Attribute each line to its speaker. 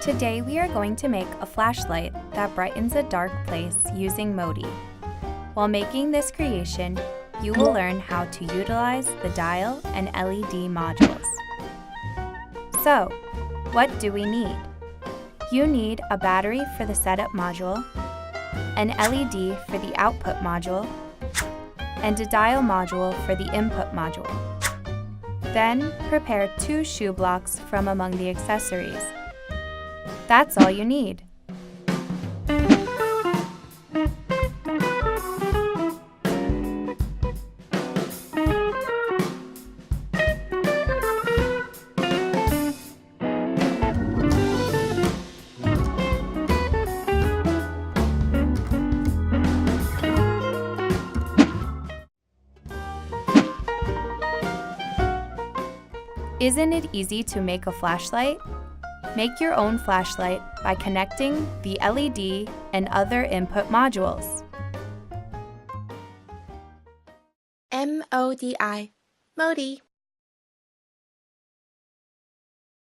Speaker 1: Today we are going to make a flashlight that brightens a dark place using Modi. While making this creation, you will learn how to utilize the dial and LED modules. So, what do we need? You need a battery for the setup module, an LED for the output module, and a dial module for the input module. Then, prepare 2 shoe blocks from among the accessories. That's all you need. Isn't it easy to make a flashlight? Make your own flashlight by connecting the LED and other input modules.
Speaker 2: MODI, Modi.